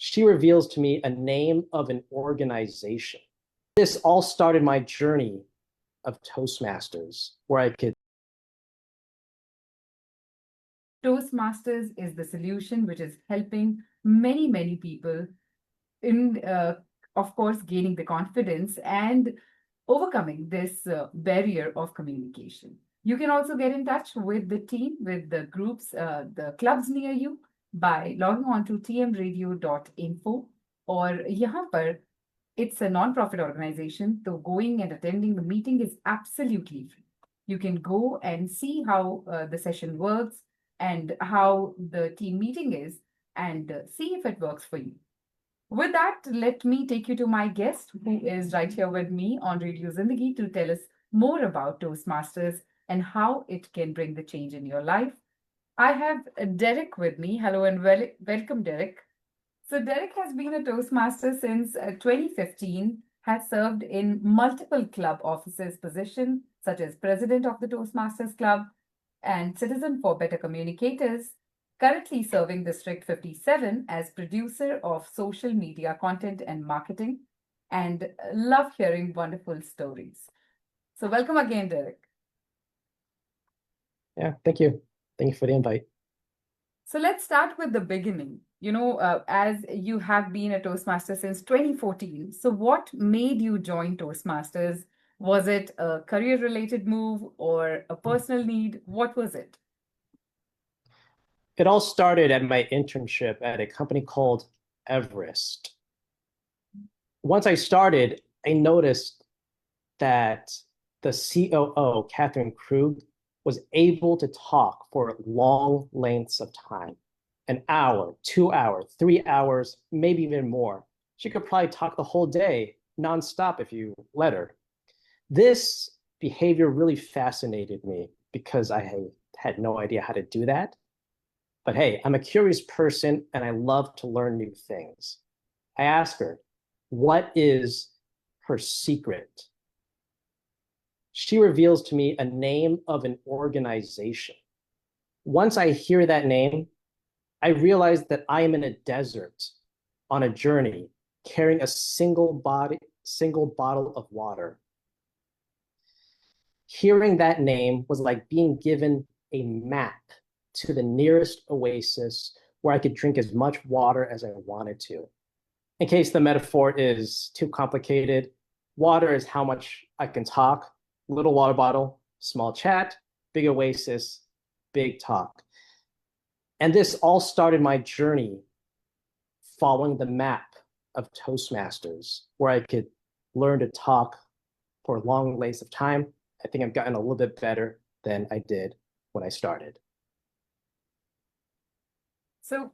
she reveals to me a name of an organization. This all started my journey of Toastmasters, where I could. Toastmasters is the solution which is helping many, many people in, of course, gaining the confidence and overcoming this barrier of communication. You can also get in touch with the team, with the groups, the clubs near you by logging on to tmradio.info or यहाँ पर it's a non-profit organization, so going and attending the meeting is absolutely free. You can go and see how the session works and how the team meeting is and see if it works for you. With that, let me take you to my guest who is right here with me on Radio Zindagi to tell us more about Toastmasters and how it can bring the change in your life. I have Derrick with me. Hello and welcome, Derrick. So Derrick has been a Toastmaster since 2015, has served in multiple club officers positions, such as President of the Toastmasters Club and Citizen for Better Communicators, currently serving District 57 as producer of social media content and marketing, and love hearing wonderful stories. So welcome again, Derrick. Yeah, thank you. Thank you for the invite. So let's start with the beginning. As you have been a Toastmaster since 2014, so what made you join Toastmasters? Was it a career-related move or a personal need? What was it? It all started at my internship at a company called Everest. Once I started, I noticed that the COO, Catherine Krug, was able to talk for long lengths of time. An hour, 2 hours, 3 hours, maybe even more. She could probably talk the whole day nonstop if you let her. This behavior really fascinated me because I had no idea how to do that. But hey, I'm a curious person and I love to learn new things. I asked her, what is her secret? She reveals to me a name of an organization. Once I hear that name, I realize that I am in a desert on a journey carrying a single bottle of water. Hearing that name was like being given a map to the nearest oasis where I could drink as much water as I wanted to. In case the metaphor is too complicated, water is how much I can talk. Little water bottle, small chat, big oasis, big talk. And this all started my journey following the map of Toastmasters, where I could learn to talk for long lengths of time. I think I've gotten a little bit better than I did when I started. So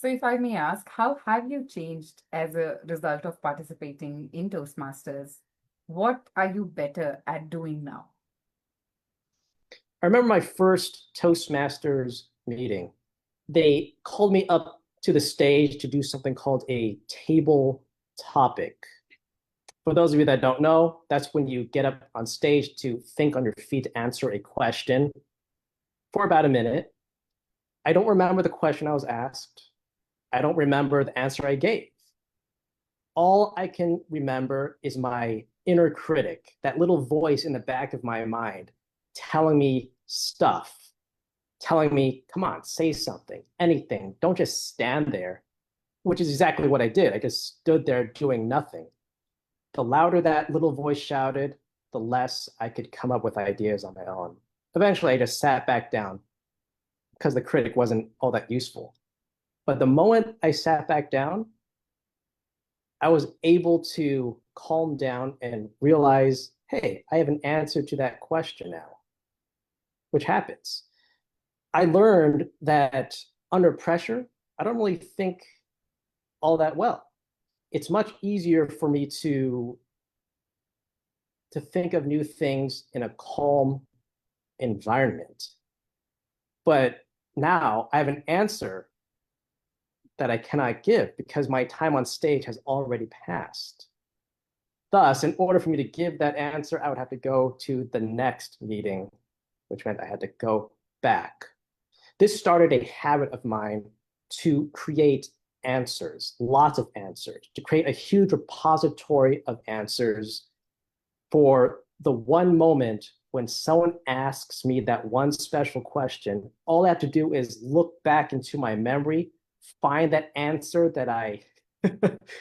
if I may ask, how have you changed as a result of participating in Toastmasters? What are you better at doing now? I remember my first Toastmasters meeting. They called me up to the stage to do something called a table topic. For those of you that don't know, that's when you get up on stage to think on your feet to answer a question for about a minute. I don't remember the question I was asked. I don't remember the answer I gave. All I can remember is my inner critic, that little voice in the back of my mind telling me stuff, telling me, come on, say something, anything. Don't just stand there, which is exactly what I did. I just stood there doing nothing. The louder that little voice shouted, the less I could come up with ideas on my own. Eventually, I just sat back down because the critic wasn't all that useful. But the moment I sat back down, I was able to calm down and realize, hey, I have an answer to that question now, which happens. I learned that under pressure, I don't really think all that well. It's much easier for me to think of new things in a calm environment. But now I have an answer that I cannot give because my time on stage has already passed. Thus, in order for me to give that answer, I would have to go to the next meeting, which meant I had to go back. This started a habit of mine to create answers, lots of answers, to create a huge repository of answers for the one moment when someone asks me that one special question. All I have to do is look back into my memory, find that answer that I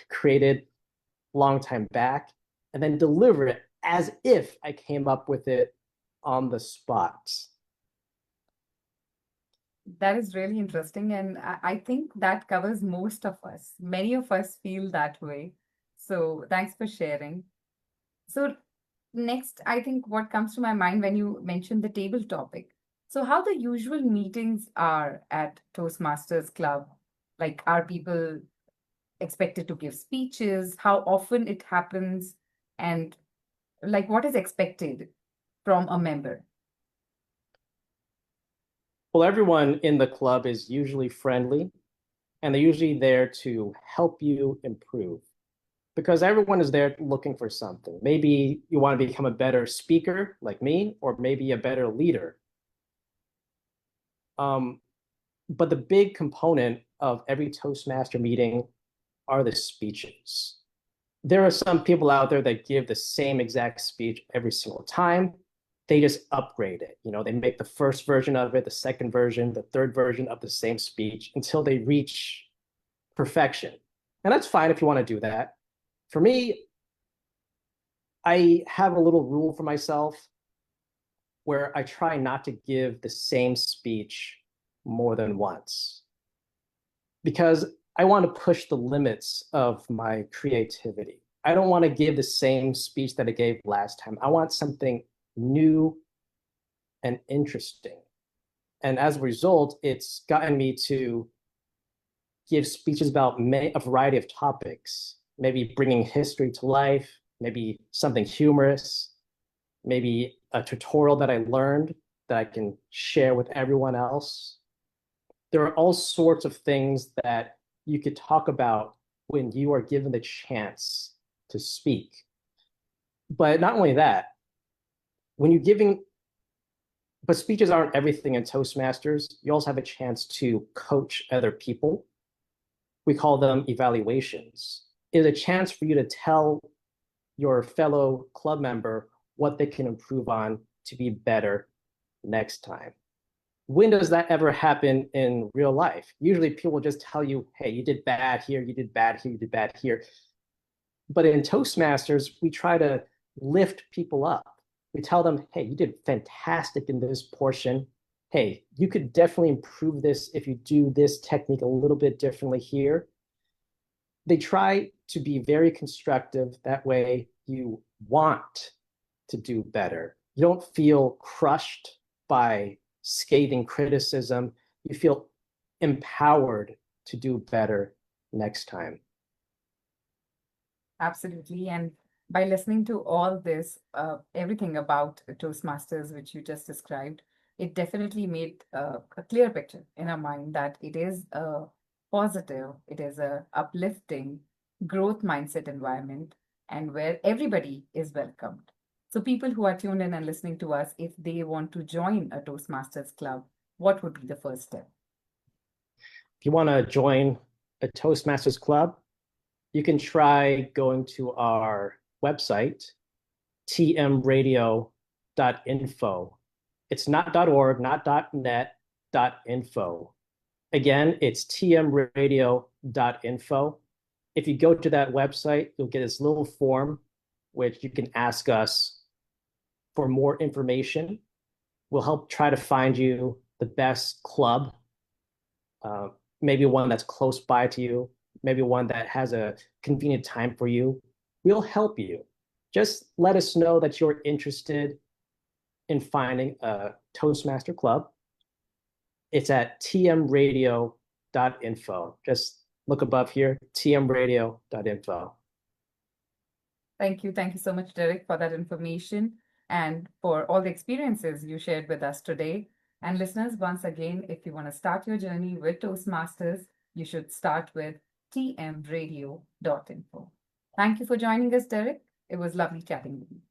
created a long time back, and then deliver it as if I came up with it on the spot. That is really interesting. And I think that covers most of us. Many of us feel that way. So thanks for sharing. So next, I think what comes to my mind when you mentioned the table topic. So how the usual meetings are at Toastmasters Club? Like, are people expected to give speeches? How often it happens? And like, what is expected from a member? Well, everyone in the club is usually friendly, and they're usually there to help you improve because everyone is there looking for something. Maybe you want to become a better speaker like me, or maybe a better leader. But the big component of every Toastmaster meeting are the speeches. There are some people out there that give the same exact speech every single time. They just upgrade it. They make the first version of it, the second version, the third version of the same speech until they reach perfection. And that's fine if you want to do that. For me, I have a little rule for myself where I try not to give the same speech more than once because I want to push the limits of my creativity. I don't want to give the same speech that I gave last time. I want something new and interesting. And as a result, it's gotten me to give speeches about a variety of topics, maybe bringing history to life, maybe something humorous, maybe a tutorial that I learned that I can share with everyone else. There are all sorts of things that you could talk about when you are given the chance to speak. But not only that, when you're giving, but speeches aren't everything in Toastmasters. You also have a chance to coach other people. We call them evaluations. It's a chance for you to tell your fellow club member what they can improve on to be better next time. When does that ever happen in real life? Usually people just tell you, hey, you did bad here, you did bad here, you did bad here. But in Toastmasters, we try to lift people up. We tell them, hey, you did fantastic in this portion. Hey, you could definitely improve this if you do this technique a little bit differently here. They try to be very constructive. That way you want to do better. You don't feel crushed by scathing criticism. You feel empowered to do better next time. Absolutely. And by listening to all this, everything about Toastmasters, which you just described, it definitely made a clear picture in our mind that it is a positive, it is a uplifting growth mindset environment, and where everybody is welcomed. So people who are tuned in and listening to us, if they want to join a Toastmasters club, what would be the first step? If you want to join a Toastmasters club, you can try going to our website, tmradio.info. It's not .org, not .net, .info. Again, it's tmradio.info. If you go to that website, you'll get this little form, which you can ask us for more information. We'll help try to find you the best club, maybe one that's close by to you, maybe one that has a convenient time for you. We'll help you. Just let us know that you're interested in finding a Toastmaster club. It's at tmradio.info. Just look above here, tmradio.info. Thank you. Thank you so much, Derrick, for that information and for all the experiences you shared with us today. And listeners, once again, if you want to start your journey with Toastmasters, you should start with tmradio.info. Thank you for joining us, Derrick. It was lovely chatting with you.